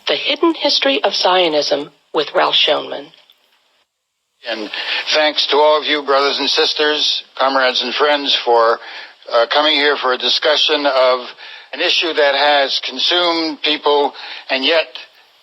The Hidden History of Zionism with Ralph Schoenman. And thanks to all of you, brothers and sisters, comrades and friends, for coming here for a discussion of an issue that has consumed people and yet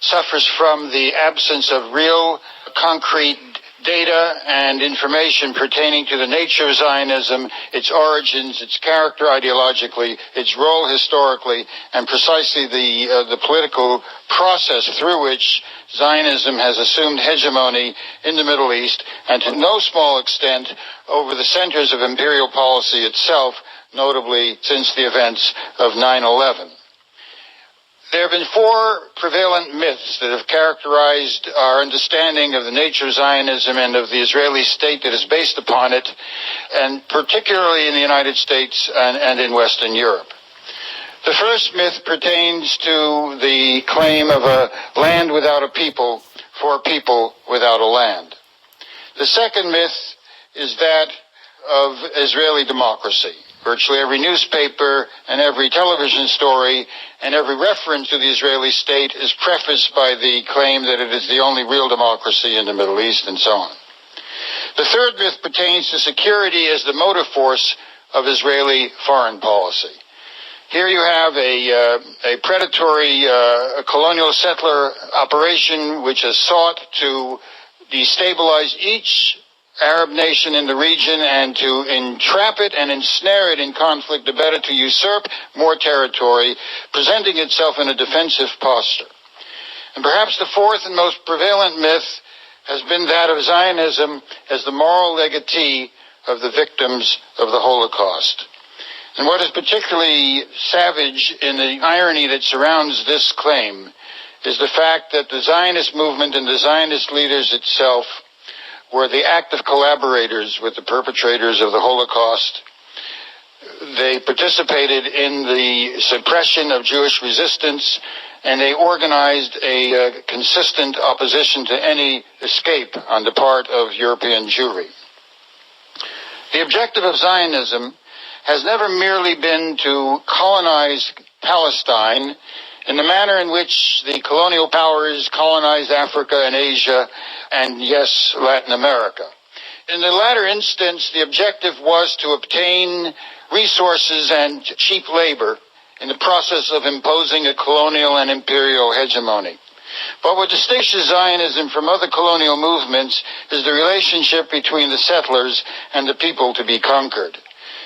suffers from the absence of real, concrete data and information pertaining to the nature of Zionism, its origins, its character ideologically, its role historically, and precisely the political process through which Zionism has assumed hegemony in the Middle East, and to no small extent over the centers of imperial policy itself, notably since the events of 9/11. There have been four prevalent myths that have characterized our understanding of the nature of Zionism and of the Israeli state that is based upon it, and particularly in the United States and in Western Europe. The first myth pertains to the claim of a land without a people for people without a land. The second myth is that of Israeli democracy. Virtually every newspaper and every television story and every reference to the Israeli state is prefaced by the claim that it is the only real democracy in the Middle East, and so on. The third myth pertains to security as the motive force of Israeli foreign policy. Here you have a predatory colonial settler operation which has sought to destabilize each Arab nation in the region and to entrap it and ensnare it in conflict, the better to usurp more territory, presenting itself in a defensive posture. And perhaps the fourth and most prevalent myth has been that of Zionism as the moral legatee of the victims of the Holocaust. And what is particularly savage in the irony that surrounds this claim is the fact that the Zionist movement and the Zionist leaders itself were the active collaborators with the perpetrators of the Holocaust. They participated in the suppression of Jewish resistance, and they organized a consistent opposition to any escape on the part of European Jewry. The objective of Zionism has never merely been to colonize Palestine in the manner in which the colonial powers colonized Africa and Asia and, yes, Latin America. In the latter instance, the objective was to obtain resources and cheap labor in the process of imposing a colonial and imperial hegemony. But what distinguishes Zionism from other colonial movements is the relationship between the settlers and the people to be conquered.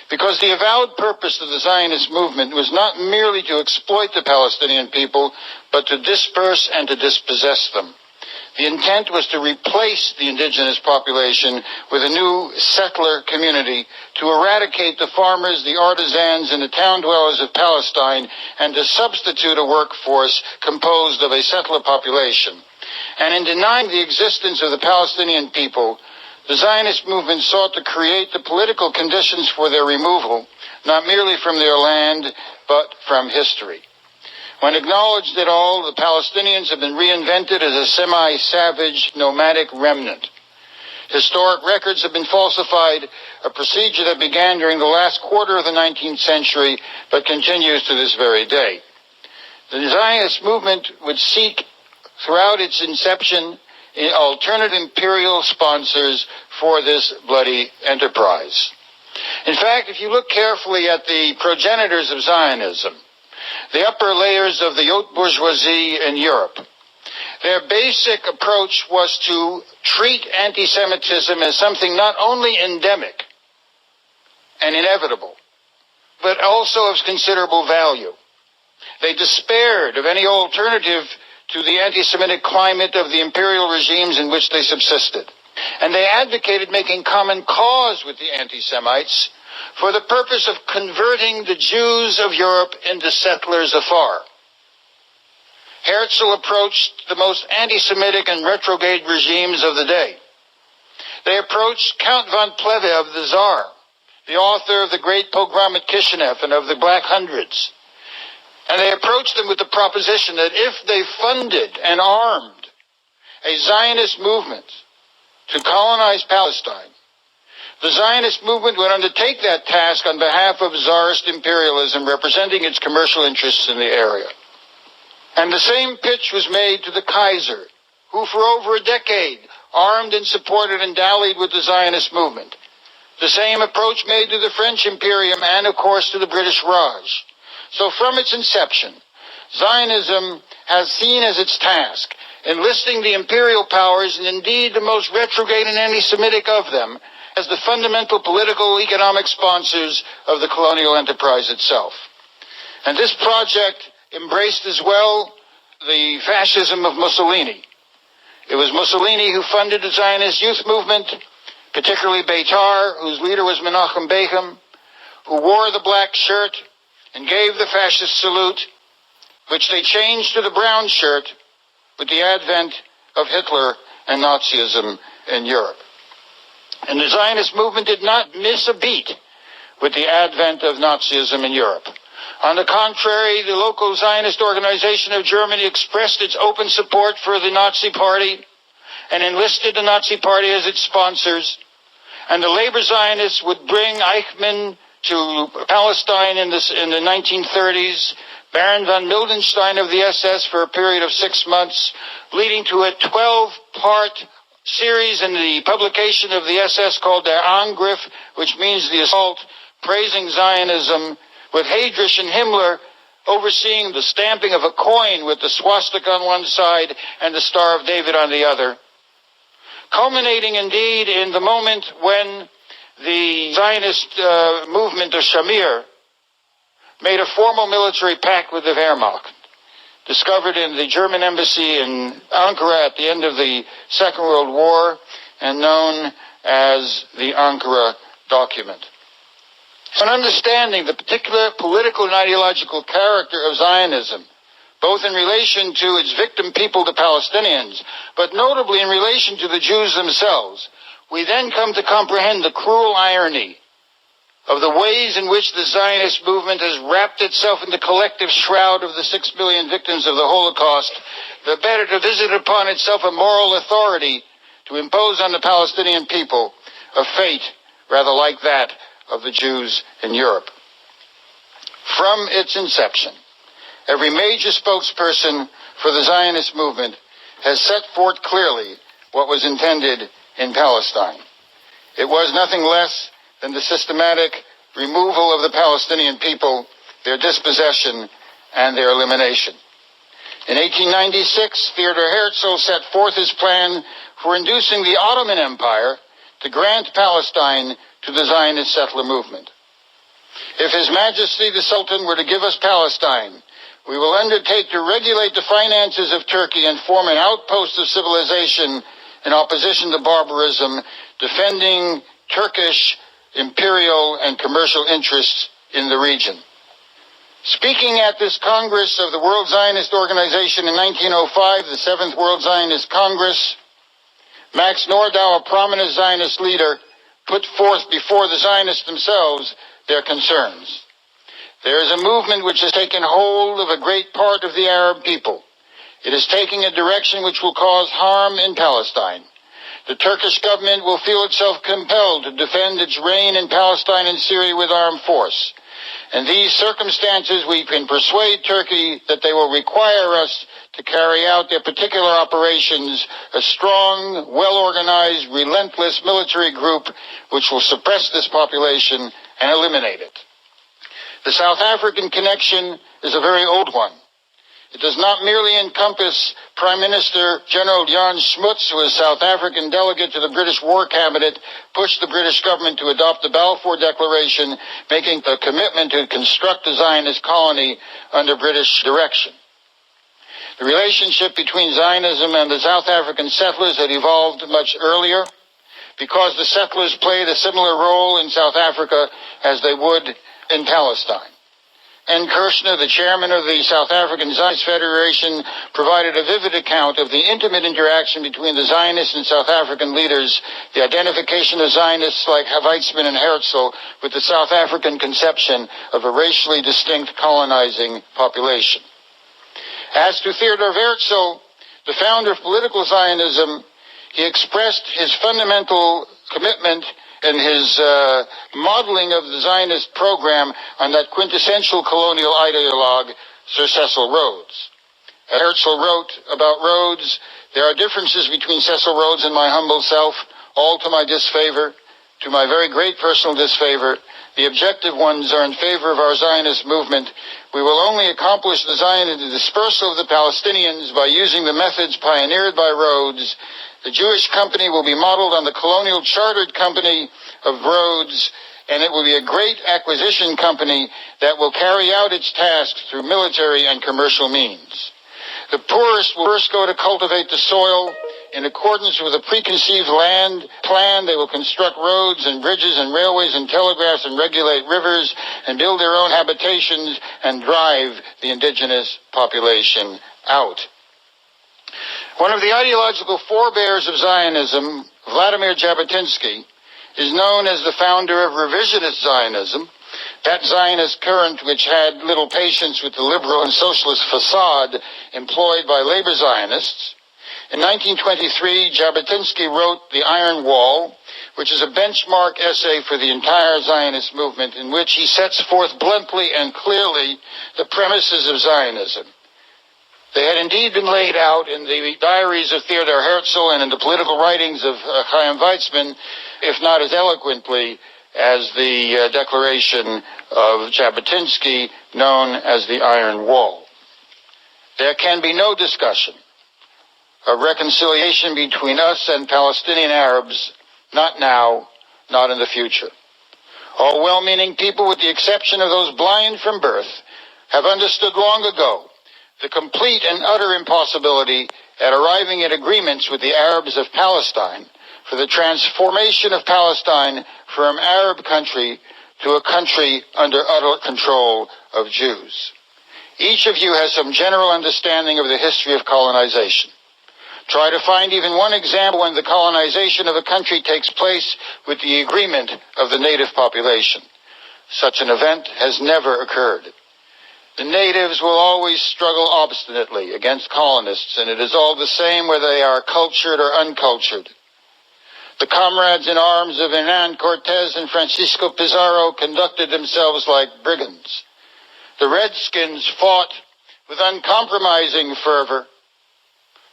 Because the avowed purpose of the Zionist movement was not merely to exploit the Palestinian people, but to disperse and to dispossess them. The intent was to replace the indigenous population with a new settler community, to eradicate the farmers, the artisans, and the town dwellers of Palestine, and to substitute a workforce composed of a settler population. And in denying the existence of the Palestinian people, the Zionist movement sought to create the political conditions for their removal, not merely from their land, but from history. When acknowledged at all, the Palestinians have been reinvented as a semi-savage, nomadic remnant. Historic records have been falsified, a procedure that began during the last quarter of the 19th century, but continues to this very day. The Zionist movement would seek, throughout its inception, alternative imperial sponsors for this bloody enterprise. In fact, if you look carefully at the progenitors of Zionism, the upper layers of the haute bourgeoisie in Europe, their basic approach was to treat anti-Semitism as something not only endemic and inevitable, but also of considerable value. They despaired of any alternative to the anti-Semitic climate of the imperial regimes in which they subsisted. And they advocated making common cause with the anti-Semites for the purpose of converting the Jews of Europe into settlers afar. Herzl approached the most anti-Semitic and retrograde regimes of the day. They approached Count von Plehve, the Tsar, the author of the Great Pogrom at Kishinev and of the Black Hundreds. And they approached them with the proposition that if they funded and armed a Zionist movement to colonize Palestine, the Zionist movement would undertake that task on behalf of Tsarist imperialism, representing its commercial interests in the area. And the same pitch was made to the Kaiser, who for over a decade armed and supported and dallied with the Zionist movement. The same approach made to the French Imperium and, of course, to the British Raj. So from its inception, Zionism has seen as its task enlisting the imperial powers, and indeed the most retrograde and anti-Semitic of them, as the fundamental political, economic sponsors of the colonial enterprise itself. And this project embraced as well the fascism of Mussolini. It was Mussolini who funded the Zionist youth movement, particularly Beitar, whose leader was Menachem Begin, who wore the black shirt and gave the fascist salute, which they changed to the brown shirt with the advent of Hitler and Nazism in Europe. And the Zionist movement did not miss a beat with the advent of Nazism in Europe. On the contrary, the local Zionist organization of Germany expressed its open support for the Nazi Party and enlisted the Nazi Party as its sponsors. And the labor Zionists would bring Eichmann to Palestine in the 1930s, Baron von Mildenstein of the SS for a period of 6 months, leading to a 12-part series in the publication of the SS called Der Angriff, which means the assault, praising Zionism, with Heydrich and Himmler overseeing the stamping of a coin with the swastika on one side and the Star of David on the other, culminating indeed in the moment when the Zionist movement of Shamir made a formal military pact with the Wehrmacht, discovered in the German embassy in Ankara at the end of the Second World War and known as the Ankara document. So in understanding the particular political and ideological character of Zionism, both in relation to its victim people, the Palestinians, but notably in relation to the Jews themselves, we then come to comprehend the cruel irony of the ways in which the Zionist movement has wrapped itself in the collective shroud of the 6 million victims of the Holocaust, the better to visit upon itself a moral authority to impose on the Palestinian people a fate rather like that of the Jews in Europe. From its inception, every major spokesperson for the Zionist movement has set forth clearly what was intended in Palestine. It was nothing less than the systematic removal of the Palestinian people, their dispossession, and their elimination. In 1896, Theodor Herzl set forth his plan for inducing the Ottoman Empire to grant Palestine to the Zionist settler movement. If His Majesty the Sultan were to give us Palestine, we will undertake to regulate the finances of Turkey and form an outpost of civilization in opposition to barbarism, defending Turkish imperial and commercial interests in the region. Speaking at this Congress of the World Zionist Organization in 1905, the Seventh World Zionist Congress, Max Nordau, a prominent Zionist leader, put forth before the Zionists themselves their concerns. There is a movement which has taken hold of a great part of the Arab people. It is taking a direction which will cause harm in Palestine. The Turkish government will feel itself compelled to defend its reign in Palestine and Syria with armed force. In these circumstances, we can persuade Turkey that they will require us to carry out their particular operations, a strong, well-organized, relentless military group which will suppress this population and eliminate it. The South African connection is a very old one. It does not merely encompass Prime Minister General Jan Smuts, who is South African delegate to the British War Cabinet, pushed the British government to adopt the Balfour Declaration, making a commitment to construct a Zionist colony under British direction. The relationship between Zionism and the South African settlers had evolved much earlier, because the settlers played a similar role in South Africa as they would in Palestine. N. Koestler, the chairman of the South African Zionist Federation, provided a vivid account of the intimate interaction between the Zionist and South African leaders, the identification of Zionists like Weizmann and Herzl with the South African conception of a racially distinct colonizing population. As to Theodor Herzl, the founder of political Zionism, he expressed his fundamental commitment in his modeling of the Zionist program on that quintessential colonial ideologue, Sir Cecil Rhodes. Herzl wrote about Rhodes, "There are differences between Cecil Rhodes and my humble self, all to my disfavor, to my very great personal disfavor. The objective ones are in favor of our Zionist movement. We will only accomplish the dispersal of the Palestinians by using the methods pioneered by Rhodes. The Jewish company will be modeled on the colonial chartered company of Rhodes, and it will be a great acquisition company that will carry out its tasks through military and commercial means. The poorest will first go to cultivate the soil. In accordance with a preconceived land plan, they will construct roads and bridges and railways and telegraphs and regulate rivers and build their own habitations and drive the indigenous population out." One of the ideological forebears of Zionism, Vladimir Jabotinsky, is known as the founder of revisionist Zionism, that Zionist current which had little patience with the liberal and socialist facade employed by labor Zionists. In 1923, Jabotinsky wrote The Iron Wall, which is a benchmark essay for the entire Zionist movement, in which he sets forth bluntly and clearly the premises of Zionism. They had indeed been laid out in the diaries of Theodor Herzl and in the political writings of Chaim Weizmann, if not as eloquently as the declaration of Jabotinsky, known as the Iron Wall. There can be no discussion of reconciliation between us and Palestinian Arabs, not now, not in the future. All well-meaning people, with the exception of those blind from birth, have understood long ago the complete and utter impossibility at arriving at agreements with the Arabs of Palestine for the transformation of Palestine from Arab country to a country under utter control of Jews. Each of you has some general understanding of the history of colonization. Try to find even one example when the colonization of a country takes place with the agreement of the native population. Such an event has never occurred. The natives will always struggle obstinately against colonists, and it is all the same whether they are cultured or uncultured. The comrades in arms of Hernan Cortez and Francisco Pizarro conducted themselves like brigands. The Redskins fought with uncompromising fervor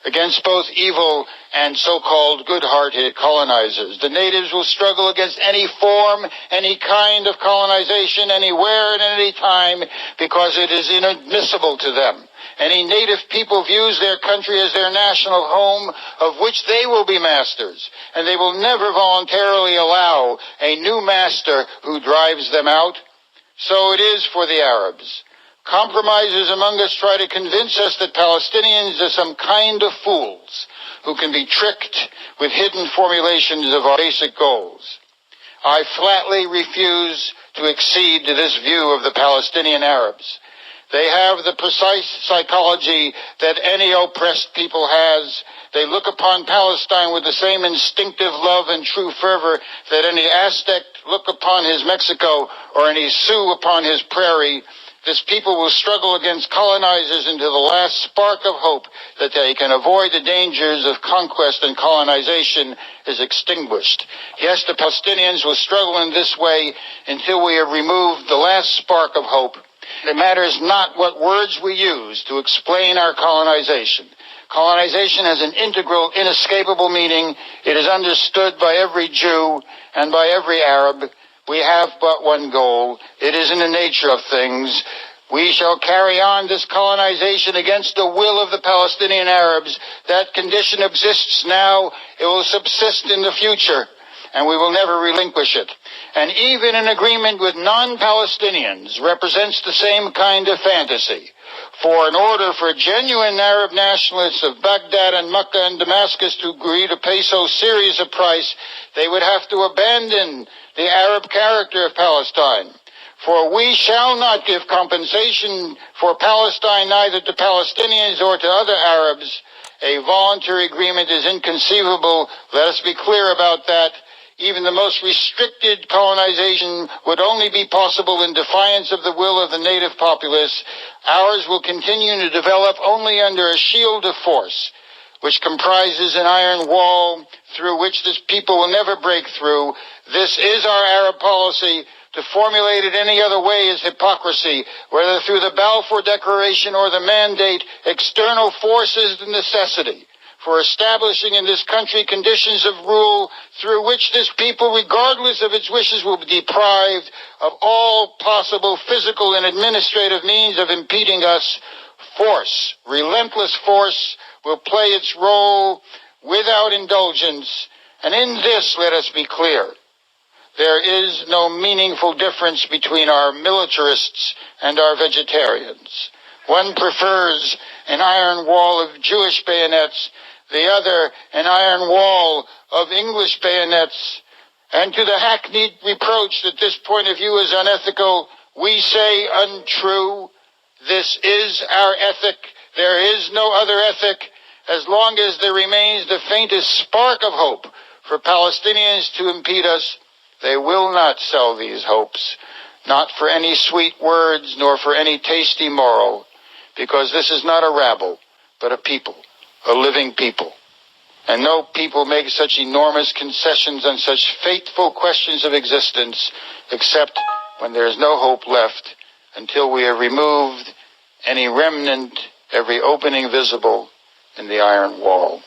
against both evil and so-called good-hearted colonizers. The natives will struggle against any form, any kind of colonization, anywhere and at any time, because it is inadmissible to them. Any native people views their country as their national home, of which they will be masters, and they will never voluntarily allow a new master who drives them out. So it is for the Arabs. Compromisers among us try to convince us that Palestinians are some kind of fools who can be tricked with hidden formulations of our basic goals. I flatly refuse to accede to this view of the Palestinian Arabs. They have the precise psychology that any oppressed people has. They look upon Palestine with the same instinctive love and true fervor that any Aztec look upon his Mexico or any Sioux upon his prairie. This people will struggle against colonizers until the last spark of hope that they can avoid the dangers of conquest and colonization is extinguished. Yes, the Palestinians will struggle in this way until we have removed the last spark of hope. It matters not what words we use to explain our colonization. Colonization has an integral, inescapable meaning. It is understood by every Jew and by every Arab. We have but one goal. It is in the nature of things. We shall carry on this colonization against the will of the Palestinian Arabs. That condition exists now. It will subsist in the future, and we will never relinquish it. And even an agreement with non-Palestinians represents the same kind of fantasy. For in order for genuine Arab nationalists of Baghdad and Mecca and Damascus to agree to pay so serious a price, they would have to abandon the Arab character of Palestine. For we shall not give compensation for Palestine neither to Palestinians or to other Arabs. A voluntary agreement is inconceivable. Let us be clear about that. Even the most restricted colonization would only be possible in defiance of the will of the native populace. Ours will continue to develop only under a shield of force, which comprises an iron wall through which this people will never break through. This is our Arab policy, To formulate it any other way is hypocrisy, whether through the Balfour Declaration or the mandate. External force is the necessity for establishing in this country conditions of rule through which this people, regardless of its wishes, will be deprived of all possible physical and administrative means of impeding us. Force, relentless force, will play its role without indulgence. And in this, let us be clear, there is no meaningful difference between our militarists and our vegetarians. One prefers an iron wall of Jewish bayonets, the other an iron wall of English bayonets. And to the hackneyed reproach that this point of view is unethical, we say untrue. This is our ethic. There is no other ethic. As long as there remains the faintest spark of hope for Palestinians to impede us, they will not sell these hopes, not for any sweet words, nor for any tasty moral, because this is not a rabble, but a people, a living people. And no people make such enormous concessions on such fateful questions of existence, except when there is no hope left, until we have removed any remnant, every opening visible in the iron wall.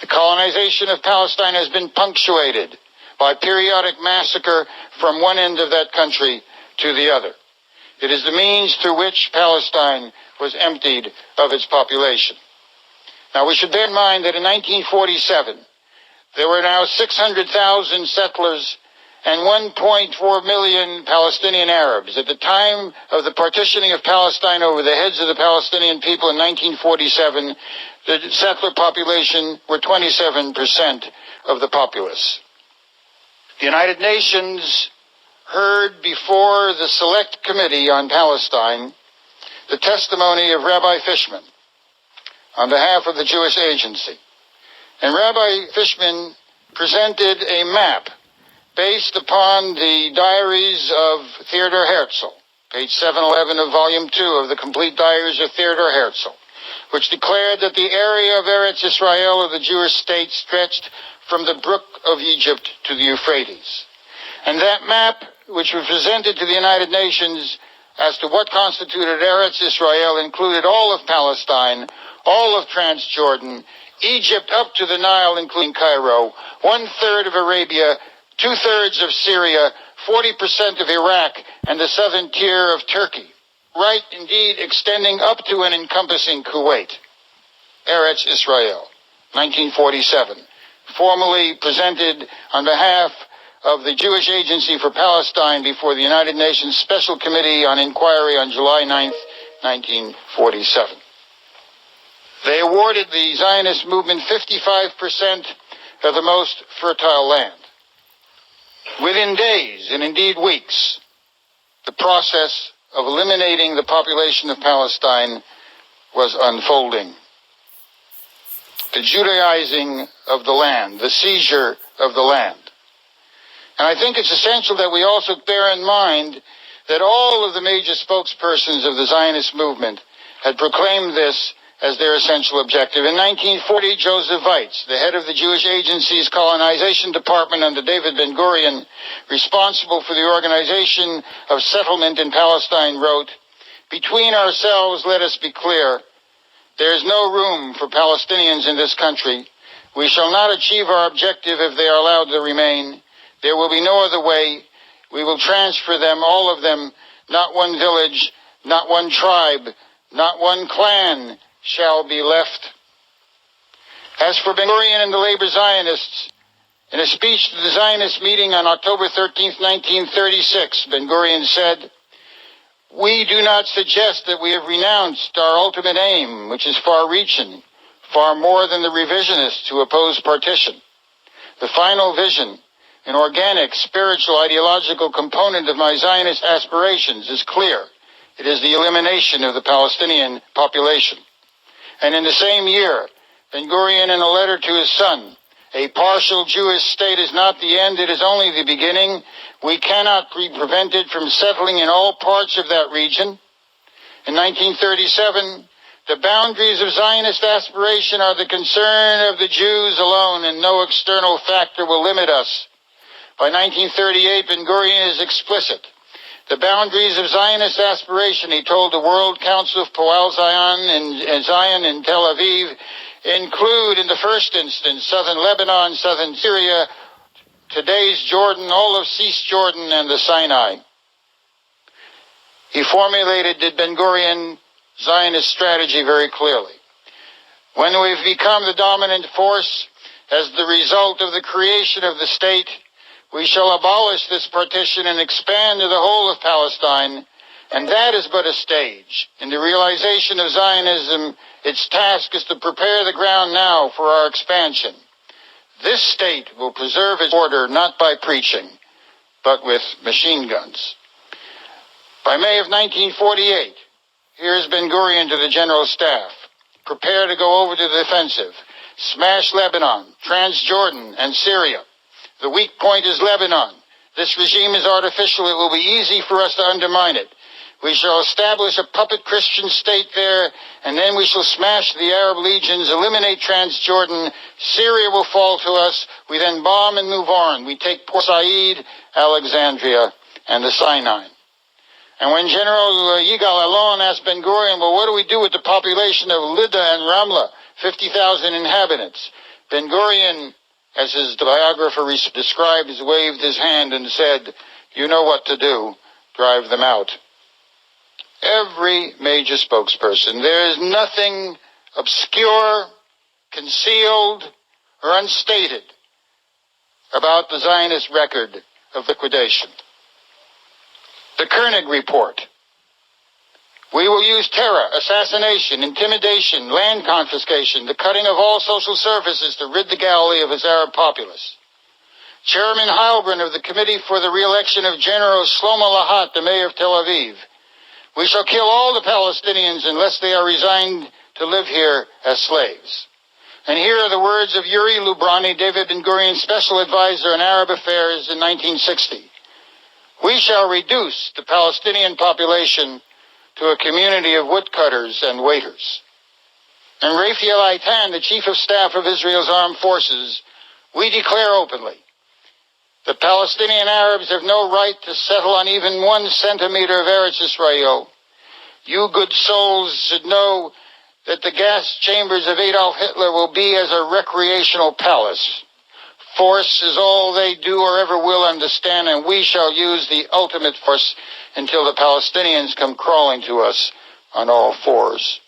The colonization of Palestine has been punctuated by periodic massacre from one end of that country to the other. It is the means through which Palestine was emptied of its population. Now, we should bear in mind that in 1947, there were now 600,000 settlers and 1.4 million Palestinian Arabs. At the time of the partitioning of Palestine over the heads of the Palestinian people in 1947, the settler population were 27% of the populace. The United Nations heard before the Select Committee on Palestine the testimony of Rabbi Fishman on behalf of the Jewish Agency. And Rabbi Fishman presented a map based upon the diaries of Theodor Herzl, page 711 of volume 2 of the complete diaries of Theodor Herzl, which declared that the area of Eretz Israel of the Jewish state stretched from the brook of Egypt to the Euphrates. And that map, which was presented to the United Nations as to what constituted Eretz Israel, included all of Palestine, all of Transjordan, Egypt up to the Nile, including Cairo, 1/3 of Arabia, 2/3 of Syria, 40% of Iraq, and the southern tier of Turkey, right indeed extending up to and encompassing Kuwait. Eretz Israel, 1947, formally presented on behalf of the Jewish Agency for Palestine before the United Nations Special Committee on Inquiry on July 9th, 1947. They awarded the Zionist movement 55% of the most fertile land. Within days, and indeed weeks, the process of eliminating the population of Palestine was unfolding. The Judaizing of the land, the seizure of the land. And I think it's essential that we also bear in mind that all of the major spokespersons of the Zionist movement had proclaimed this as their essential objective. In 1940, Joseph Weitz, the head of the Jewish Agency's Colonization Department under David Ben-Gurion, responsible for the organization of settlement in Palestine, wrote, "Between ourselves, let us be clear. There is no room for Palestinians in this country. We shall not achieve our objective if they are allowed to remain. There will be no other way. We will transfer them, all of them, not one village, not one tribe, not one clan shall be left." As for Ben-Gurion and the labor Zionists, in a speech to the Zionist meeting on October 13th, 1936, Ben-Gurion said, "We do not suggest that we have renounced our ultimate aim, which is far-reaching, far more than the revisionists who oppose partition. The final vision, an organic, spiritual, ideological component of my Zionist aspirations is clear. It is the elimination of the Palestinian population." And in the same year, Ben-Gurion, in a letter to his son, "A partial Jewish state is not the end, it is only the beginning. We cannot be prevented from settling in all parts of that region." In 1937, "The boundaries of Zionist aspiration are the concern of the Jews alone, and no external factor will limit us." By 1938, Ben-Gurion is explicit. The boundaries of Zionist aspiration, he told the World Council of Poal Zion in Tel Aviv, include, in the first instance, southern Lebanon, southern Syria, today's Jordan, all of Cisjordan, and the Sinai. He formulated the Ben-Gurion Zionist strategy very clearly. When we've become the dominant force as the result of the creation of the state, we shall abolish this partition and expand to the whole of Palestine, and that is but a stage. In the realization of Zionism, its task is to prepare the ground now for our expansion. This state will preserve its order not by preaching, but with machine guns. By May of 1948, here's Ben-Gurion to the General Staff. Prepare to go over to the defensive. Smash Lebanon, Transjordan, and Syria. The weak point is Lebanon. This regime is artificial. It will be easy for us to undermine it. We shall establish a puppet Christian state there, and then we shall smash the Arab legions, eliminate Transjordan. Syria will fall to us. We then bomb and move on. We take Port Said, Alexandria, and the Sinai. And when General Yigal Allon asked Ben-Gurion, well, what do we do with the population of Lydda and Ramla, 50,000 inhabitants? Ben-Gurion, as his biographer describes, waved his hand and said, you know what to do, drive them out. Every major spokesperson, there is nothing obscure, concealed, or unstated about the Zionist record of liquidation. The Koenig Report. We will use terror, assassination, intimidation, land confiscation, the cutting of all social services to rid the Galilee of its Arab populace. Chairman Heilbrunn of the Committee for the Re-election of General Shlomo Lahat, the mayor of Tel Aviv. We shall kill all the Palestinians unless they are resigned to live here as slaves. And here are the words of Yuri Lubrani, David Ben-Gurion's special advisor on Arab affairs in 1960. We shall reduce the Palestinian population to a community of woodcutters and waiters. And Raphael Eitan, the chief of staff of Israel's armed forces, we declare openly, the Palestinian Arabs have no right to settle on even 1 centimeter of Eretz Israel. You good souls should know that the gas chambers of Adolf Hitler will be as a recreational palace. Force is all they do or ever will understand, and we shall use the ultimate force until the Palestinians come crawling to us on all fours.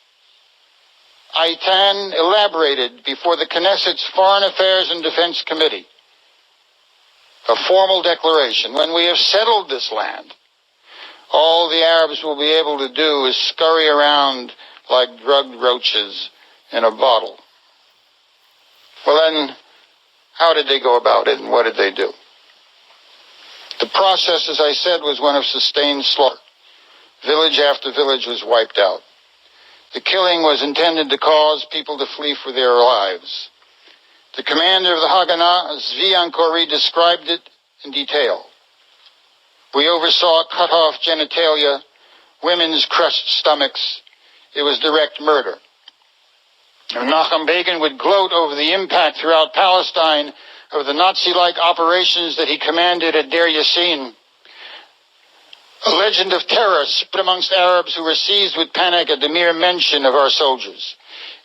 Eitan elaborated before the Knesset's Foreign Affairs and Defense Committee a formal declaration. When we have settled this land, all the Arabs will be able to do is scurry around like drugged roaches in a bottle. Well then, how did they go about it and what did they do? The process, as I said, was one of sustained slaughter. Village after village was wiped out. The killing was intended to cause people to flee for their lives. The commander of the Haganah, Zvi Ankori, described it in detail. We oversaw cut-off genitalia, women's crushed stomachs. It was direct murder. And Nachum Begin would gloat over the impact throughout Palestine of the Nazi-like operations that he commanded at Deir Yassin. A legend of terror spread amongst Arabs who were seized with panic at the mere mention of our soldiers.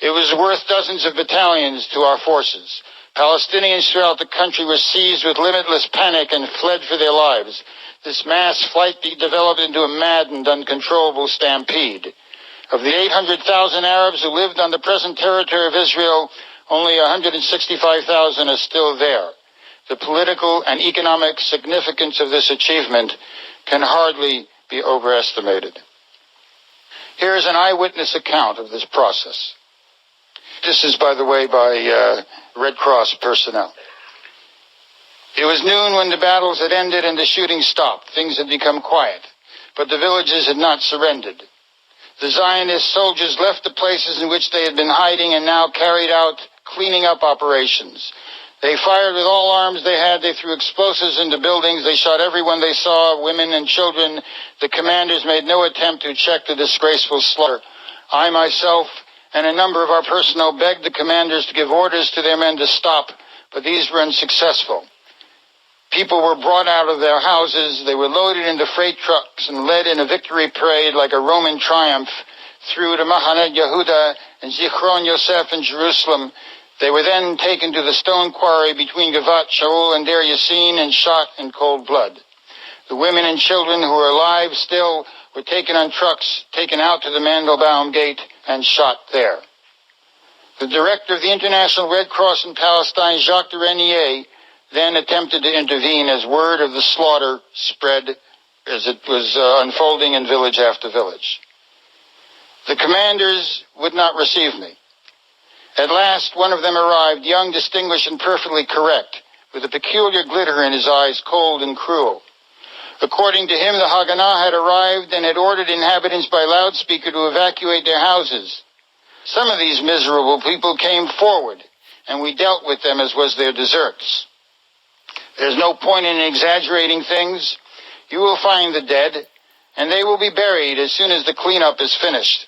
It was worth dozens of battalions to our forces. Palestinians throughout the country were seized with limitless panic and fled for their lives. This mass flight developed into a maddened, uncontrollable stampede. Of the 800,000 Arabs who lived on the present territory of Israel, only 165,000 are still there. The political and economic significance of this achievement can hardly be overestimated. Here is an eyewitness account of this process. This is, by the way, by Red Cross personnel. It was noon when the battles had ended and the shooting stopped. Things had become quiet, but the villages had not surrendered. The Zionist soldiers left the places in which they had been hiding and now carried out cleaning up operations. They fired with all arms they had. They threw explosives into buildings. They shot everyone they saw, women and children. The commanders made no attempt to check the disgraceful slaughter. I myself and a number of our personnel begged the commanders to give orders to their men to stop, but these were unsuccessful. People were brought out of their houses. They were loaded into freight trucks and led in a victory parade like a Roman triumph through to Mahane Yehuda and Zichron Yosef in Jerusalem. They were then taken to the stone quarry between Gavat Shaul and Der Yassin and shot in cold blood. The women and children who were alive still were taken on trucks, taken out to the Mandelbaum Gate, and shot there. The director of the International Red Cross in Palestine, Jacques de Renier, then attempted to intervene as word of the slaughter spread as it was unfolding in village after village. The commanders would not receive me. At last, one of them arrived, young, distinguished, and perfectly correct, with a peculiar glitter in his eyes, cold and cruel. According to him, the Haganah had arrived and had ordered inhabitants by loudspeaker to evacuate their houses. Some of these miserable people came forward, and we dealt with them as was their deserts. There's no point in exaggerating things. You will find the dead, and they will be buried as soon as the cleanup is finished.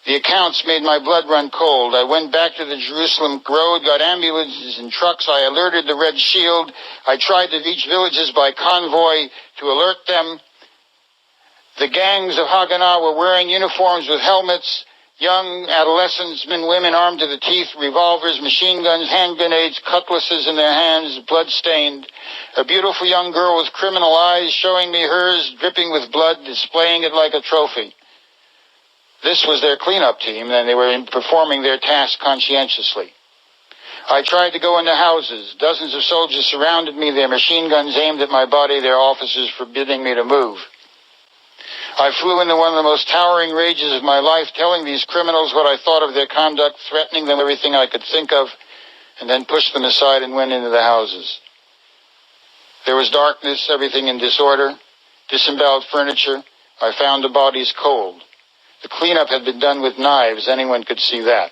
The accounts made my blood run cold. I went back to the Jerusalem road, got ambulances and trucks. I alerted the Red Shield. I tried to reach villages by convoy to alert them. The gangs of Haganah were wearing uniforms with helmets. Young adolescents, men, women armed to the teeth, revolvers, machine guns, hand grenades, cutlasses in their hands, blood-stained. A beautiful young girl with criminal eyes showing me hers, dripping with blood, displaying it like a trophy. This was their cleanup team, and they were performing their task conscientiously. I tried to go into houses. Dozens of soldiers surrounded me, their machine guns aimed at my body, their officers forbidding me to move. I flew into one of the most towering rages of my life, telling these criminals what I thought of their conduct, threatening them everything I could think of, and then pushed them aside and went into the houses. There was darkness, everything in disorder, disemboweled furniture. I found the bodies cold. The cleanup had been done with knives. Anyone could see that.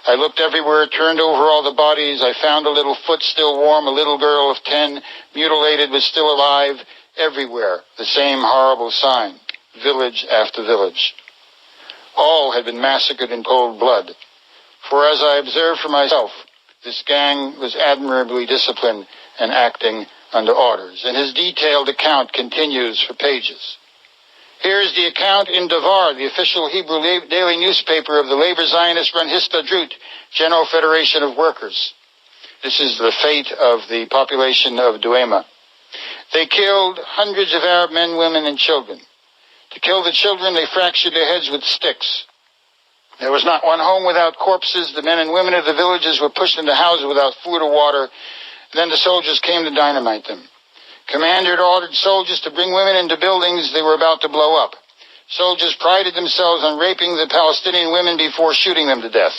I looked everywhere, turned over all the bodies. I found a little foot still warm, a little girl of 10, mutilated but still alive. Everywhere, the same horrible sign. Village after village. All had been massacred in cold blood. For as I observed for myself, this gang was admirably disciplined and acting under orders. And his detailed account continues for pages. Here's the account in Davar, the official Hebrew daily newspaper of the labor Zionist-run Histadrut, General Federation of Workers. This is the fate of the population of Duema. They killed hundreds of Arab men, women, and children. To kill the children, they fractured their heads with sticks. There was not one home without corpses. The men and women of the villages were pushed into houses without food or water. Then the soldiers came to dynamite them. Commander had ordered soldiers to bring women into buildings they were about to blow up. Soldiers prided themselves on raping the Palestinian women before shooting them to death.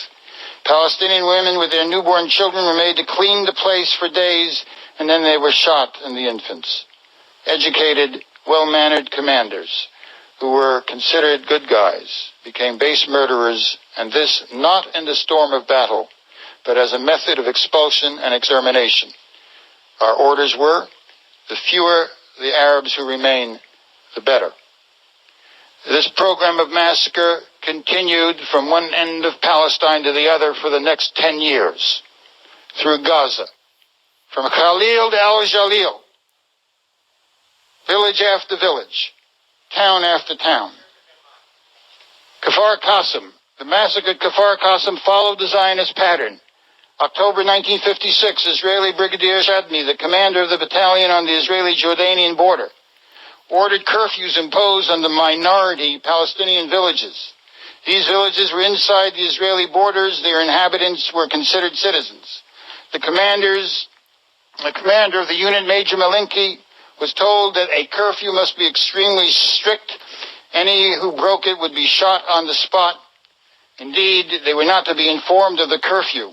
Palestinian women with their newborn children were made to clean the place for days, and then they were shot and the infants. Educated, well-mannered commanders who were considered good guys became base murderers, and this not in the storm of battle, but as a method of expulsion and extermination. Our orders were, the fewer the Arabs who remain, the better. This program of massacre continued from one end of Palestine to the other for the next 10 years, through Gaza, from Khalil to Al-Jalil, village after village, town after town. Kfar Qasim, the massacred Kfar Qasim followed the Zionist pattern. October 1956, Israeli Brigadier Shadmi, the commander of the battalion on the Israeli-Jordanian border, ordered curfews imposed on the minority Palestinian villages. These villages were inside the Israeli borders. Their inhabitants were considered citizens. The commander of the unit, Major Malinki, was told that a curfew must be extremely strict. Any who broke it would be shot on the spot. Indeed, they were not to be informed of the curfew.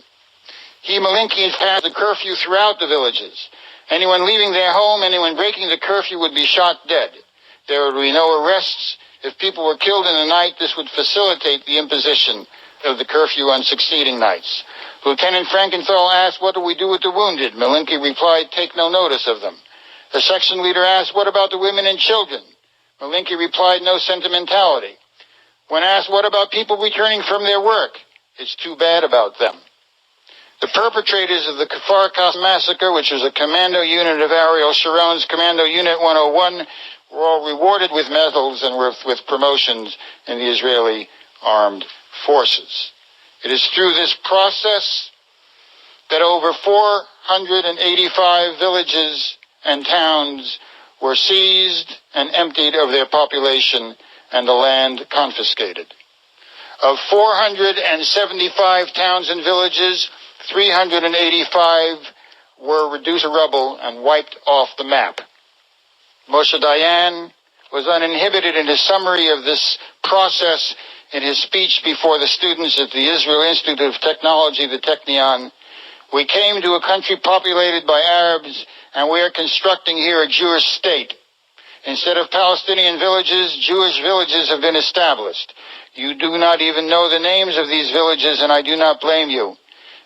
He, Malinki, passed the curfew throughout the villages. Anyone leaving their home, anyone breaking the curfew would be shot dead. There would be no arrests. If people were killed in the night, this would facilitate the imposition of the curfew on succeeding nights. Lieutenant Frankenthal asked, "What do we do with the wounded?" Malinki replied, "Take no notice of them." The section leader asked, "What about the women and children?" Malinki replied, "No sentimentality." When asked, "What about people returning from their work?" "It's too bad about them." The perpetrators of the Kfar Qasim massacre, which was a commando unit of Ariel Sharon's Commando Unit 101, were all rewarded with medals and with promotions in the Israeli armed forces. It is through this process that over 485 villages and towns were seized and emptied of their population and the land confiscated. Of 475 towns and villages, 385 were reduced to rubble and wiped off the map. Moshe Dayan was uninhibited in his summary of this process in his speech before the students at the Israel Institute of Technology, the Technion. We came to a country populated by Arabs, and we are constructing here a Jewish state. Instead of Palestinian villages, Jewish villages have been established. You do not even know the names of these villages, and I do not blame you,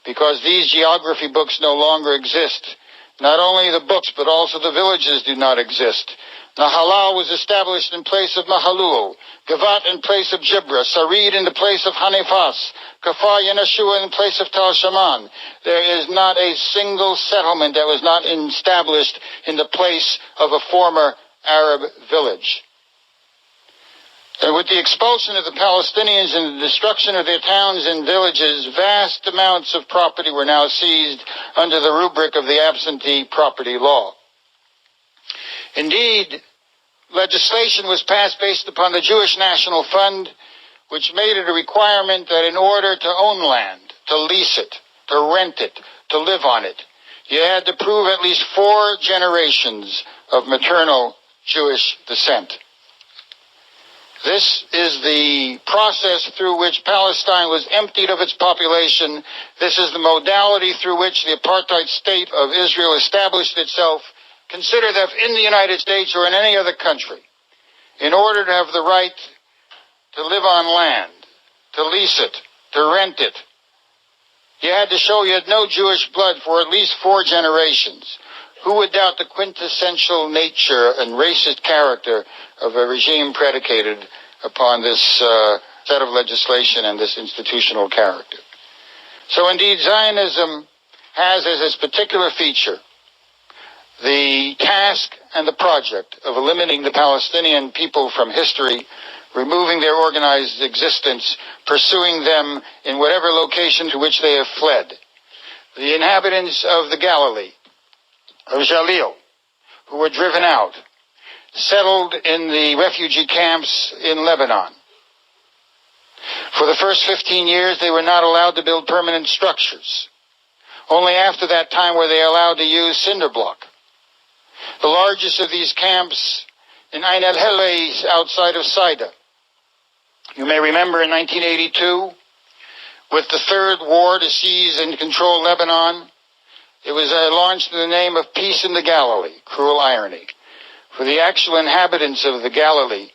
because these geography books no longer exist. Not only the books, but also the villages do not exist. Nahalal was established in place of Mahalul, Gavat in place of Jibra, Sarid in the place of Hanifas, Kafar Yenashua in place of Tal Shaman. There is not a single settlement that was not established in the place of a former Arab village. And with the expulsion of the Palestinians and the destruction of their towns and villages, vast amounts of property were now seized under the rubric of the absentee property law. Indeed, legislation was passed based upon the Jewish National Fund, which made it a requirement that in order to own land, to lease it, to rent it, to live on it, you had to prove at least 4 generations of maternal Jewish descent. This is the process through which Palestine was emptied of its population. This is the modality through which the apartheid state of Israel established itself. Consider that in the United States or in any other country, in order to have the right to live on land, to lease it, to rent it, you had to show you had no Jewish blood for at least 4 generations. Who would doubt the quintessential nature and racist character of a regime predicated upon this set of legislation and this institutional character? So indeed, Zionism has as its particular feature the task and the project of eliminating the Palestinian people from history, removing their organized existence, pursuing them in whatever location to which they have fled. The inhabitants of the Galilee, of Jalil, who were driven out, settled in the refugee camps in Lebanon. For the first 15 years, they were not allowed to build permanent structures. Only after that time were they allowed to use cinder block. The largest of these camps in Ain el-Helway outside of Saida. You may remember in 1982, with the third war to seize and control Lebanon, it was launched in the name of Peace in the Galilee. Cruel irony. For the actual inhabitants of the Galilee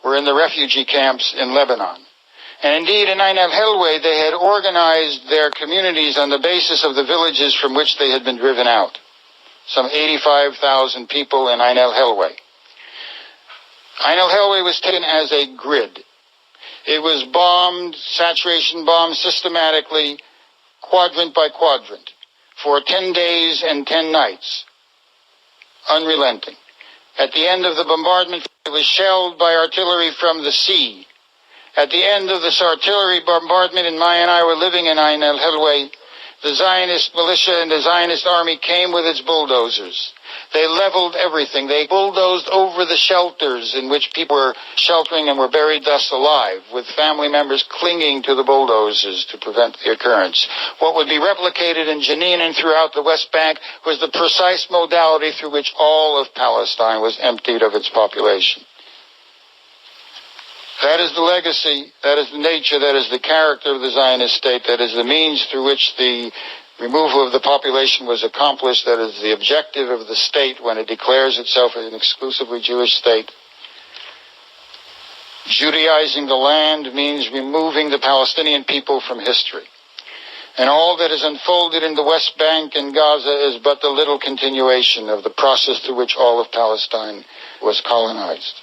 were in the refugee camps in Lebanon. And indeed, in Ain el-Helway, they had organized their communities on the basis of the villages from which they had been driven out. Some 85,000 people in Ain el-Helway. Ain el-Helway was taken as a grid. It was bombed, saturation bombed systematically, quadrant by quadrant, for 10 days and 10 nights, unrelenting. At the end of the bombardment, it was shelled by artillery from the sea. At the end of this artillery bombardment, and Maya and I were living in Ain el-Helway, the Zionist militia and the Zionist army came with its bulldozers. They leveled everything. They bulldozed over the shelters in which people were sheltering and were buried thus alive, with family members clinging to the bulldozers to prevent the occurrence. What would be replicated in Jenin and throughout the West Bank was the precise modality through which all of Palestine was emptied of its population. That is the legacy, that is the nature, that is the character of the Zionist state, that is the means through which the removal of the population was accomplished, that is the objective of the state when it declares itself an exclusively Jewish state. Judaizing the land means removing the Palestinian people from history. And all that is unfolded in the West Bank and Gaza is but the little continuation of the process through which all of Palestine was colonized.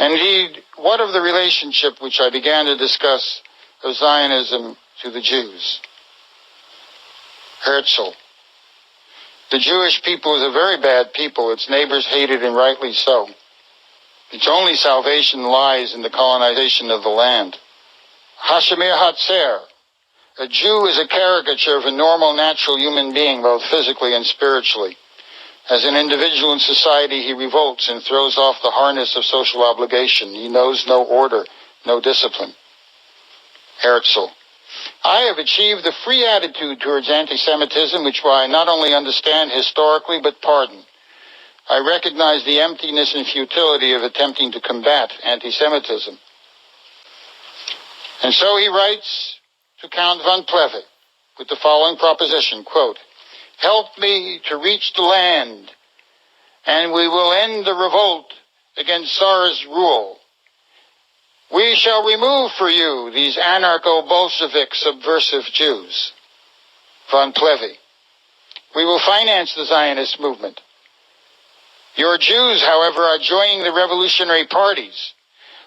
And indeed, what of the relationship which I began to discuss of Zionism to the Jews? Herzl. The Jewish people is a very bad people. Its neighbors hate it, and rightly so. Its only salvation lies in the colonization of the land. Hashemir Hatzer. A Jew is a caricature of a normal, natural human being, both physically and spiritually. As an individual in society, he revolts and throws off the harness of social obligation. He knows no order, no discipline. Herzl. I have achieved the free attitude towards anti-Semitism, which I not only understand historically, but pardon. I recognize the emptiness and futility of attempting to combat anti-Semitism. And so he writes to Count von Plevey with the following proposition, quote, "Help me to reach the land, and we will end the revolt against Tsar's rule. We shall remove for you these anarcho-Bolshevik subversive Jews." Von Plevey. We will finance the Zionist movement. Your Jews, however, are joining the revolutionary parties.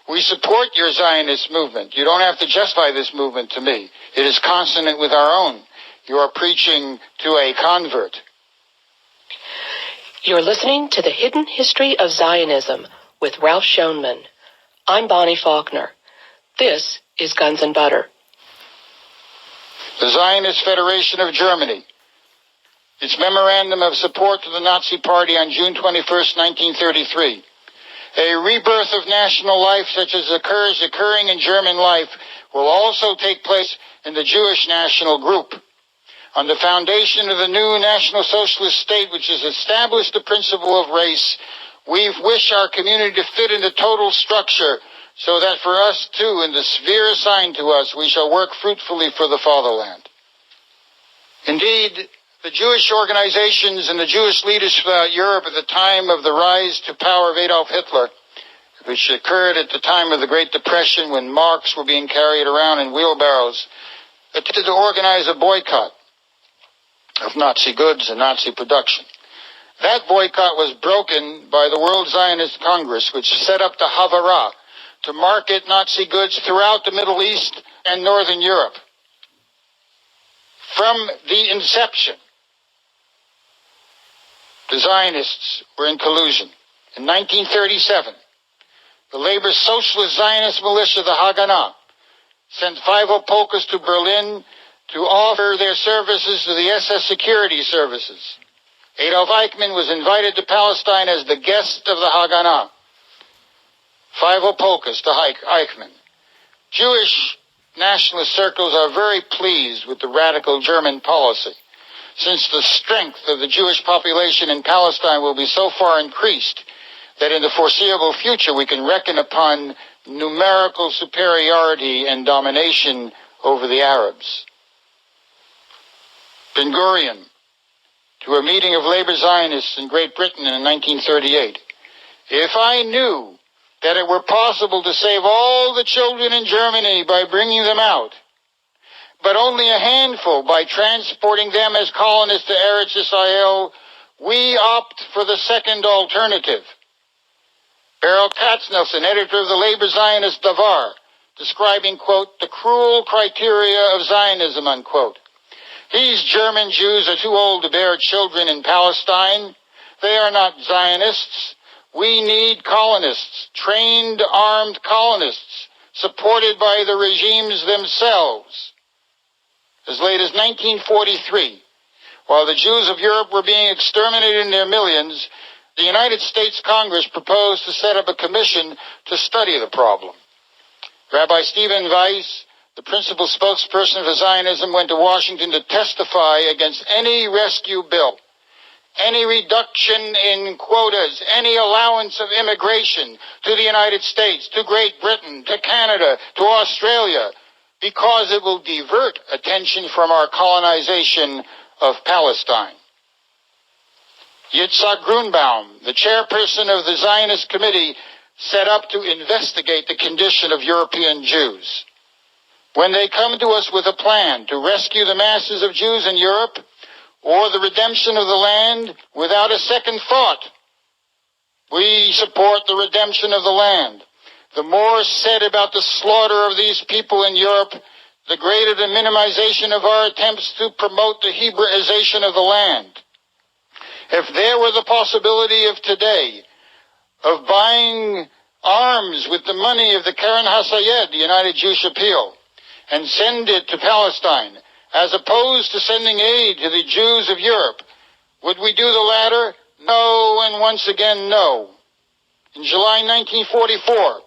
We support your Zionist movement. You don't have to justify this movement to me. It is consonant with our own. You are preaching to a convert. You're listening to The Hidden History of Zionism with Ralph Schoenman. I'm Bonnie Faulkner. This is Guns and Butter. The Zionist Federation of Germany. Its memorandum of support to the Nazi Party on June 21st, 1933. A rebirth of national life such as occurring in German life will also take place in the Jewish national group. On the foundation of the new National Socialist state, which has established the principle of race, we wish our community to fit in the total structure so that for us too, in the sphere assigned to us, we shall work fruitfully for the fatherland. Indeed, the Jewish organizations and the Jewish leaders throughout Europe at the time of the rise to power of Adolf Hitler, which occurred at the time of the Great Depression when marks were being carried around in wheelbarrows, attempted to organize a boycott of Nazi goods and Nazi production. That boycott was broken by the World Zionist Congress, which set up the Havara to market Nazi goods throughout the Middle East and Northern Europe. From the inception, the Zionists were in collusion. In 1937, the Labor Socialist Zionist militia, the Haganah, sent 5 polkas to Berlin to offer their services to the SS security services. Adolf Eichmann was invited to Palestine as the guest of the Haganah. 5 polkas to Eichmann. Jewish nationalist circles are very pleased with the radical German policy, since the strength of the Jewish population in Palestine will be so far increased that in the foreseeable future we can reckon upon numerical superiority and domination over the Arabs. Ben-Gurion, to a meeting of labor Zionists in Great Britain in 1938, "If I knew that it were possible to save all the children in Germany by bringing them out, but only a handful by transporting them as colonists to Eretz Israel, we opt for the second alternative." Beryl Katznelson, editor of the labor Zionist Davar, describing, quote, "the cruel criteria of Zionism," unquote. "These German Jews are too old to bear children in Palestine. They are not Zionists. We need colonists, trained, armed colonists, supported by the regimes themselves." As late as 1943, while the Jews of Europe were being exterminated in their millions, the United States Congress proposed to set up a commission to study the problem. Rabbi Stephen Weiss, the principal spokesperson for Zionism, went to Washington to testify against any rescue bill, any reduction in quotas, any allowance of immigration to the United States, to Great Britain, to Canada, to Australia, because it will divert attention from our colonization of Palestine. Yitzhak Grunbaum, the chairperson of the Zionist Committee, set up to investigate the condition of European Jews. When they come to us with a plan to rescue the masses of Jews in Europe or the redemption of the land, without a second thought, we support the redemption of the land. The more said about the slaughter of these people in Europe, degraded and minimization of our attempts to promote the Hebraization of the land. If there were the possibility of today of buying arms with the money of the Keren HaSayed, the United Jewish Appeal, and send it to Palestine, as opposed to sending aid to the Jews of Europe, would we do the latter? No, and once again, no. In July 1944,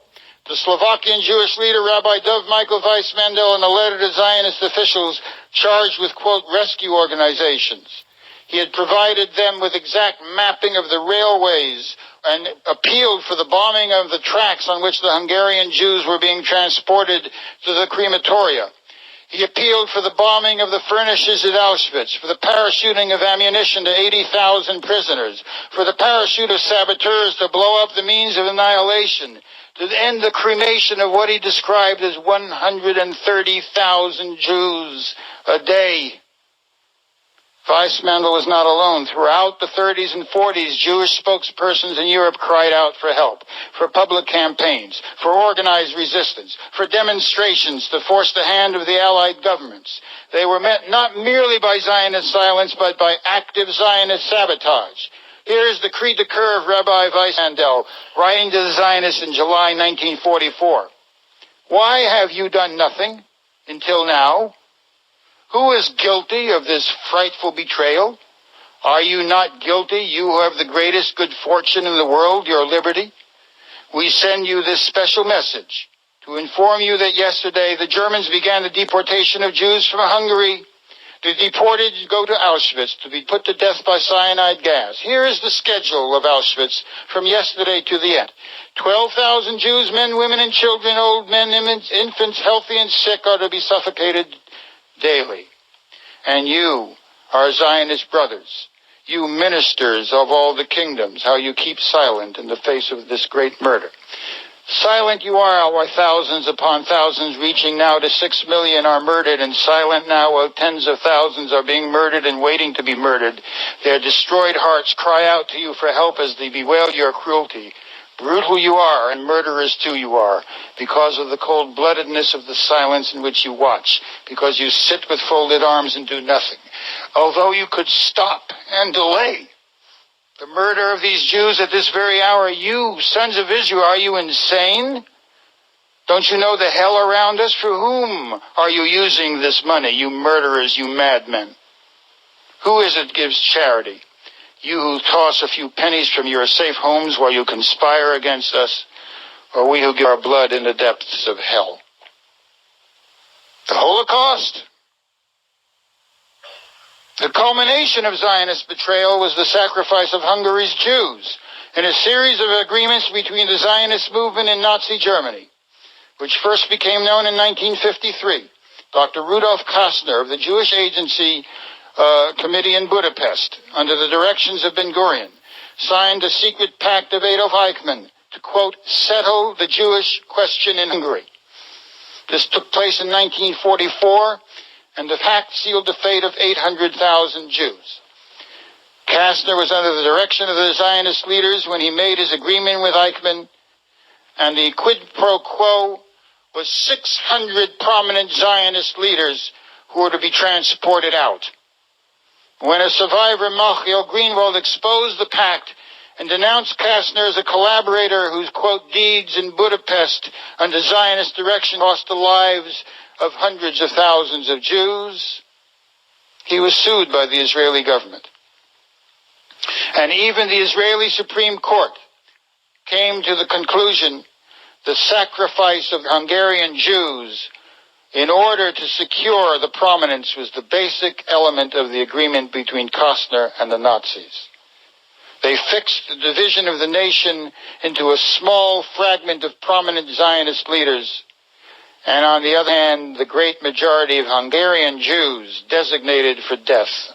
the Slovakian Jewish leader, Rabbi Dov Michael Weiss-Mandel, in a letter to Zionist officials charged with, quote, rescue organizations. He had provided them with exact mapping of the railways and appealed for the bombing of the tracks on which the Hungarian Jews were being transported to the crematoria. He appealed for the bombing of the furnaces at Auschwitz, for the parachuting of ammunition to 80,000 prisoners, for the parachute of saboteurs to blow up the means of annihilation, to end the cremation of what he described as 130,000 Jews a day. Weiss-Mandel was not alone. Throughout the 30s and 40s, Jewish spokespersons in Europe cried out for help, for public campaigns, for organized resistance, for demonstrations to force the hand of the Allied governments. They were met not merely by Zionist silence, but by active Zionist sabotage. Here is the cri de coeur of Rabbi Weiss-Mandel, writing to the Zionists in July 1944. Why have you done nothing until now? Who is guilty of this frightful betrayal? Are you not guilty, you who have the greatest good fortune in the world, your liberty? We send you this special message to inform you that yesterday the Germans began the deportation of Jews from Hungary. The deported go to Auschwitz to be put to death by cyanide gas. Here is the schedule of Auschwitz from yesterday to the end. 12,000 Jews, men, women, and children, old men, infants, healthy and sick, are to be suffocated daily. And you, our Zionist brothers, you ministers of all the kingdoms, how you keep silent in the face of this great murder. Silent you are while thousands upon thousands, reaching now to 6 million, are murdered, and silent now while tens of thousands are being murdered and waiting to be murdered. Their destroyed hearts cry out to you for help as they bewail your cruelty. Brutal you are, and murderers too you are, because of the cold-bloodedness of the silence in which you watch, because you sit with folded arms and do nothing. Although you could stop and delay the murder of these Jews at this very hour, you, sons of Israel, are you insane? Don't you know the hell around us? For whom are you using this money, you murderers, you madmen? Who is it gives charity? You who toss a few pennies from your safe homes while you conspire against us, or we who give our blood in the depths of hell? The Holocaust? The culmination of Zionist betrayal was the sacrifice of Hungary's Jews in a series of agreements between the Zionist movement and Nazi Germany, which first became known in 1953. Dr. Rudolf Koestler of the Jewish Agency Committee in Budapest, under the directions of Ben-Gurion, signed a secret pact of Adolf Eichmann to, quote, settle the Jewish question in Hungary. This took place in 1944, and the pact sealed the fate of 800,000 Jews. Kastner was under the direction of the Zionist leaders when he made his agreement with Eichmann, and the quid pro quo was 600 prominent Zionist leaders who were to be transported out. When a survivor, Michael Greenwald, exposed the pact and denounced Kastner as a collaborator whose, quote, deeds in Budapest under Zionist direction cost the lives of hundreds of thousands of Jews, he was sued by the Israeli government. And even the Israeli Supreme Court came to the conclusion the sacrifice of Hungarian Jews in order to secure the prominence was the basic element of the agreement between Koestler and the Nazis. They fixed the division of the nation into a small fragment of prominent Zionist leaders, and on the other hand, the great majority of Hungarian Jews designated for death.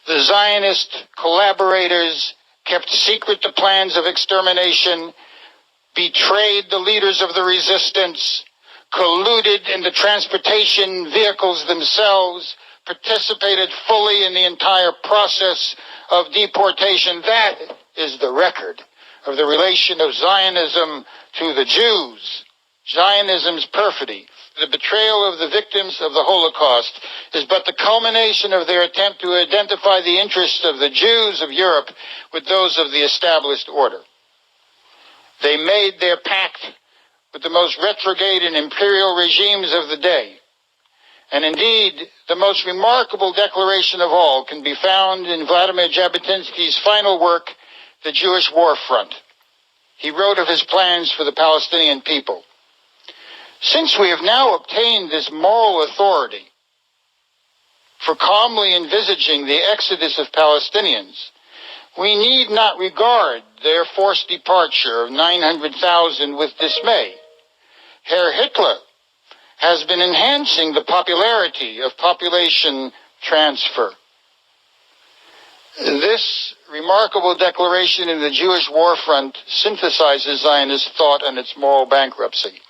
The Zionist collaborators kept secret the plans of extermination, betrayed the leaders of the resistance, colluded in the transportation vehicles themselves, participated fully in the entire process of deportation. That is the record of the relation of Zionism to the Jews. Zionism's perfidy, the betrayal of the victims of the Holocaust, is but the culmination of their attempt to identify the interests of the Jews of Europe with those of the established order. They made their pact with the most retrograde and imperial regimes of the day. And indeed, the most remarkable declaration of all can be found in Vladimir Jabotinsky's final work, The Jewish War Front. He wrote of his plans for the Palestinian people. Since we have now obtained this moral authority for calmly envisaging the exodus of Palestinians, we need not regard their forced departure of 900,000 with dismay. Herr Hitler has been enhancing the popularity of population transfer. This remarkable declaration in the Jewish War Front synthesizes Zionist thought and its moral bankruptcy.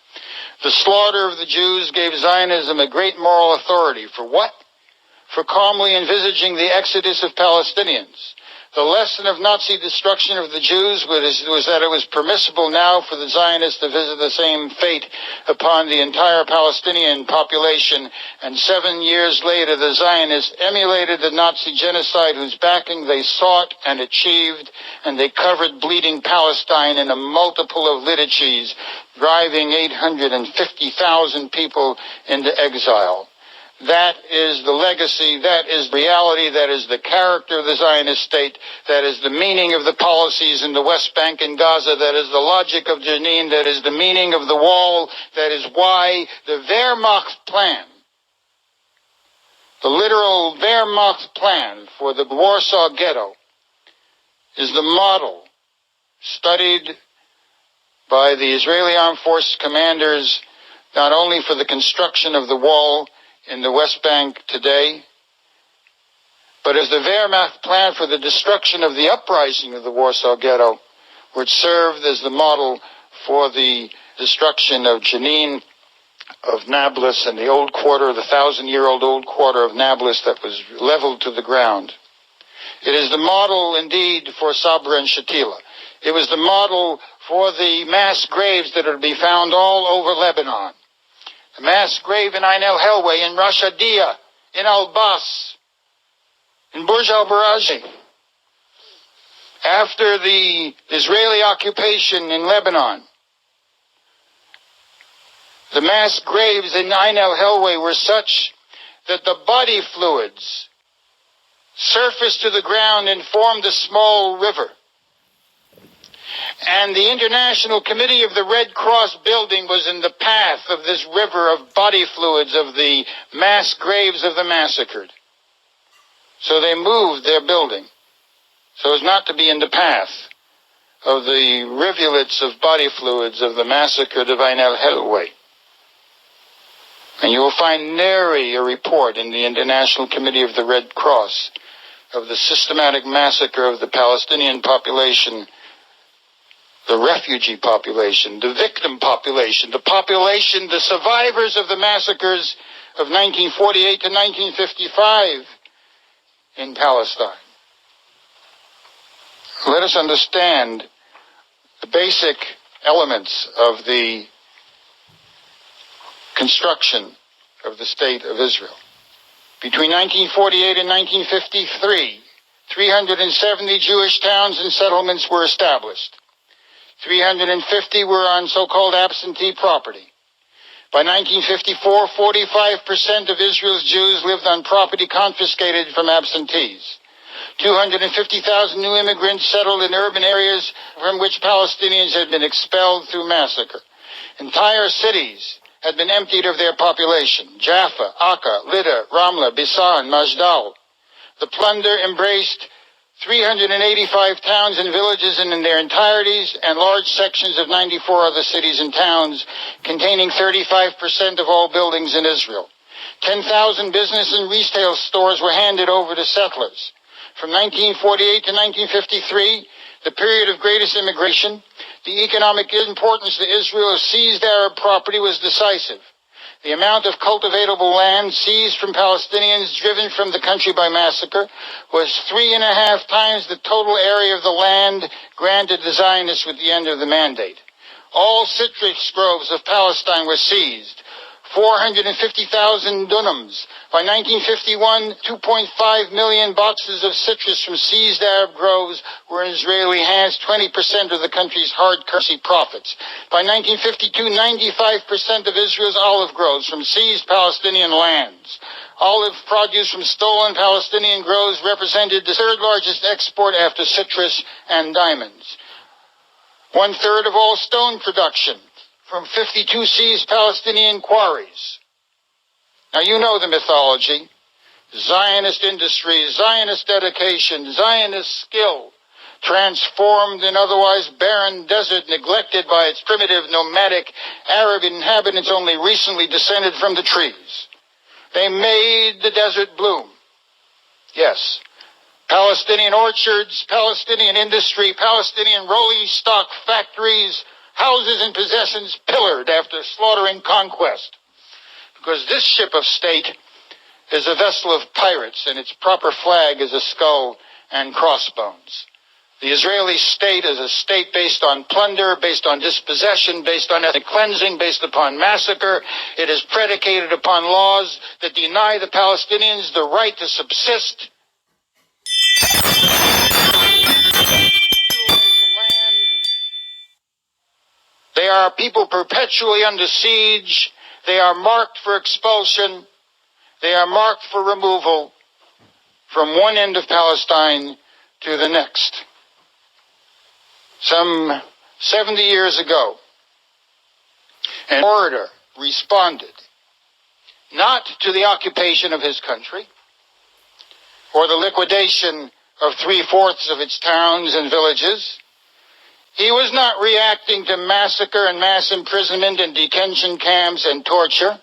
The slaughter of the Jews gave Zionism a great moral authority. For what? For calmly envisaging the exodus of Palestinians. The lesson of Nazi destruction of the Jews was that it was permissible now for the Zionists to visit the same fate upon the entire Palestinian population, and 7 years later the Zionists emulated the Nazi genocide whose backing they sought and achieved, and they covered bleeding Palestine in a multiple of liturgies, driving 850,000 people into exile. That is the legacy, that is reality, that is the character of the Zionist state, that is the meaning of the policies in the West Bank and Gaza, that is the logic of Jenin, that is the meaning of the wall, that is why the Wehrmacht plan, the literal Wehrmacht plan for the Warsaw Ghetto, is the model studied by the Israeli Armed Forces commanders not only for the construction of the wall in the West Bank today, but as the Wehrmacht plan for the destruction of the uprising of the Warsaw Ghetto, which served as the model for the destruction of Jenin, of Nablus, and the old quarter, the 1,000-year-old old quarter of Nablus that was leveled to the ground. It is the model, indeed, for Sabra and Shatila. It was the model for the mass graves that are to be found all over Lebanon. The mass grave in Ain el-Helway, in Rosh Hadiyah, in Al-Bas, in Burj al-Baraji. After the Israeli occupation in Lebanon, the mass graves in Ain el-Helway were such that the body fluids surfaced to the ground and formed a small river. And the International Committee of the Red Cross building was in the path of this river of body fluids of the mass graves of the massacred. So they moved their building so as not to be in the path of the rivulets of body fluids of the massacred of Ain el-Helway. And you will find nary a report in the International Committee of the Red Cross of the systematic massacre of the Palestinian population, the refugee population, the victim population, the survivors of the massacres of 1948 to 1955 in Palestine. Let us understand the basic elements of the construction of the State of Israel. Between 1948 and 1953, 370 Jewish towns and settlements were established. 350 were on so-called absentee property. By 1954, 45% of Israel's Jews lived on property confiscated from absentees. 250,000 new immigrants settled in urban areas from which Palestinians had been expelled through massacre. Entire cities had been emptied of their population. Jaffa, Akka, Lydda, Ramla, Bisan, Majdal. The plunder embraced 385 towns and villages in their entireties and large sections of 94 other cities and towns containing 35% of all buildings in Israel. 10,000 business and retail stores were handed over to settlers. From 1948 to 1953, the period of greatest immigration, the economic importance to Israel of seized Arab property was decisive. The amount of cultivatable land seized from Palestinians driven from the country by massacre was 3.5 times the total area of the land granted the Zionists with the end of the mandate. All citrus groves of Palestine were seized. 450,000 dunams. By 1951, 2.5 million boxes of citrus from seized Arab groves were in Israeli hands, 20% of the country's hard currency profits. By 1952, 95% of Israel's olive groves from seized Palestinian lands. Olive produce from stolen Palestinian groves represented the third largest export after citrus and diamonds. 1/3 of all stone production from 52 seized Palestinian quarries. Now you know the mythology. Zionist industry, Zionist dedication, Zionist skill, transformed an otherwise barren desert neglected by its primitive nomadic Arab inhabitants only recently descended from the trees. They made the desert bloom. Yes. Palestinian orchards, Palestinian industry, Palestinian rolling stock factories, houses and possessions pillared after slaughtering conquest. Because this ship of state is a vessel of pirates, and its proper flag is a skull and crossbones. The Israeli state is a state based on plunder, based on dispossession, based on ethnic cleansing, based upon massacre. It is predicated upon laws that deny the Palestinians the right to subsist. They are a people perpetually under siege. They are marked for expulsion. They are marked for removal from one end of Palestine to the next. Some 70 years ago, an orator responded not to the occupation of his country or the liquidation of 3/4 of its towns and villages. He was not reacting to massacre and mass imprisonment and detention camps and torture.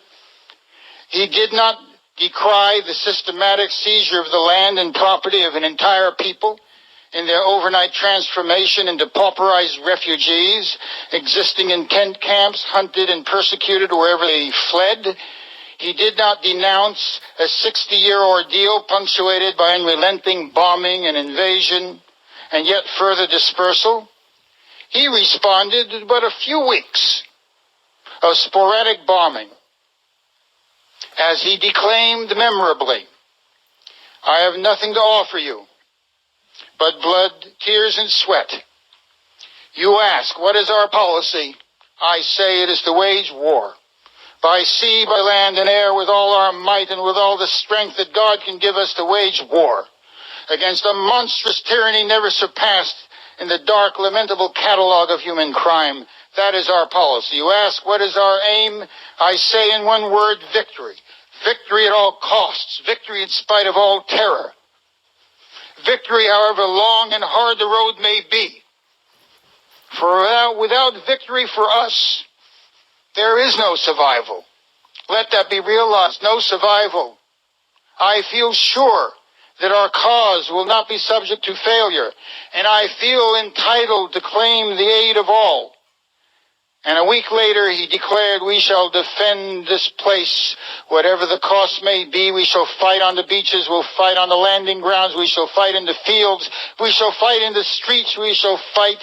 He did not decry the systematic seizure of the land and property of an entire people in their overnight transformation into pauperized refugees, existing in tent camps, hunted and persecuted wherever they fled. He did not denounce a 60-year ordeal punctuated by unrelenting bombing and invasion and yet further dispersal. He responded to but a few weeks of sporadic bombing as he declaimed memorably, "I have nothing to offer you but blood, tears, and sweat. You ask, what is our policy? I say it is to wage war. By sea, by land, and air, with all our might and with all the strength that God can give us to wage war against a monstrous tyranny never surpassed in the dark, lamentable catalog of human crime. That is our policy. You ask, what is our aim? I say in one word, victory. Victory at all costs. Victory in spite of all terror. Victory, however long and hard the road may be. For without victory for us, there is no survival. Let that be realized. No survival. I feel sure that our cause will not be subject to failure, and I feel entitled to claim the aid of all." And a week later he declared, "We shall defend this place, whatever the cost may be. We shall fight on the beaches, we'll fight on the landing grounds, we shall fight in the fields, we shall fight in the streets, we shall fight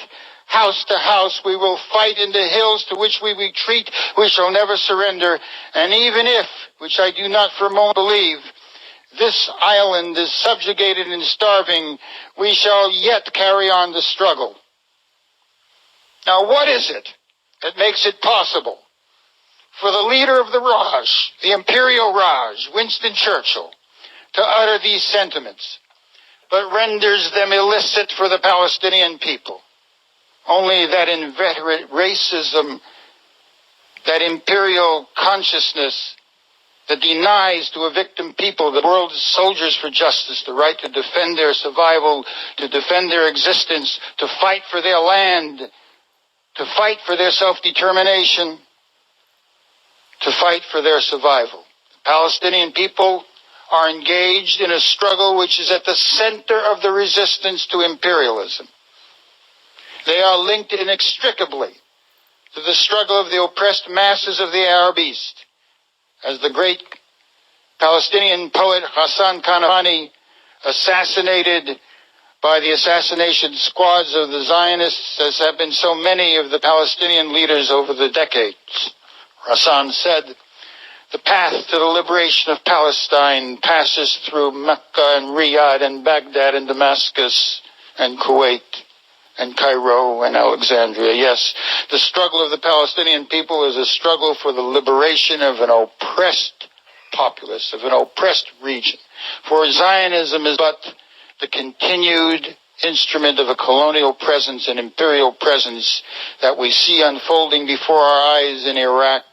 house to house, we will fight in the hills to which we retreat, we shall never surrender. And even if, which I do not for a moment believe, this island is subjugated and starving, we shall yet carry on the struggle." Now what is it that makes it possible for the leader of the Raj, the Imperial Raj, Winston Churchill, to utter these sentiments, but renders them illicit for the Palestinian people? Only that inveterate racism, that imperial consciousness that denies to a victim people, the world's soldiers for justice, the right to defend their survival, to defend their existence, to fight for their land, to fight for their self-determination, to fight for their survival. The Palestinian people are engaged in a struggle which is at the center of the resistance to imperialism. They are linked inextricably to the struggle of the oppressed masses of the Arab East. As the great Palestinian poet Hassan Kanani assassinated by the assassination squads of the Zionists, as have been so many of the Palestinian leaders over the decades. Hassan said, "The path to the liberation of Palestine passes through Mecca and Riyadh and Baghdad and Damascus and Kuwait and Cairo and Alexandria." Yes, the struggle of the Palestinian people is a struggle for the liberation of an oppressed populace, of an oppressed region. For Zionism is but the continued instrument of a colonial presence and imperial presence that we see unfolding before our eyes in Iraq,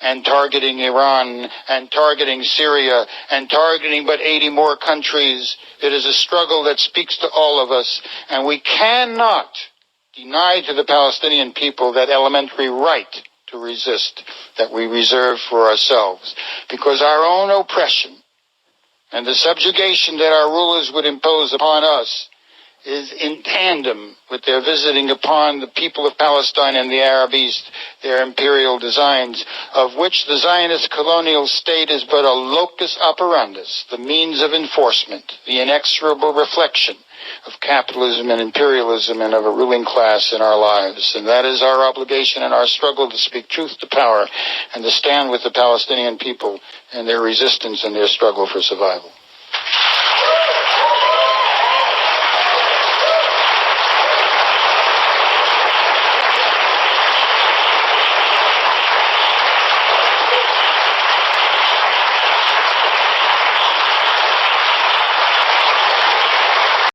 and targeting Iran, and targeting Syria, and targeting but 80 more countries. It is a struggle that speaks to all of us, and we cannot deny to the Palestinian people that elementary right to resist that we reserve for ourselves, because our own oppression and the subjugation that our rulers would impose upon us is in tandem with their visiting upon the people of Palestine and the Arab East, their imperial designs, of which the Zionist colonial state is but a locus operandus, the means of enforcement, the inexorable reflection of capitalism and imperialism and of a ruling class in our lives. And that is our obligation and our struggle to speak truth to power and to stand with the Palestinian people in their resistance and their struggle for survival.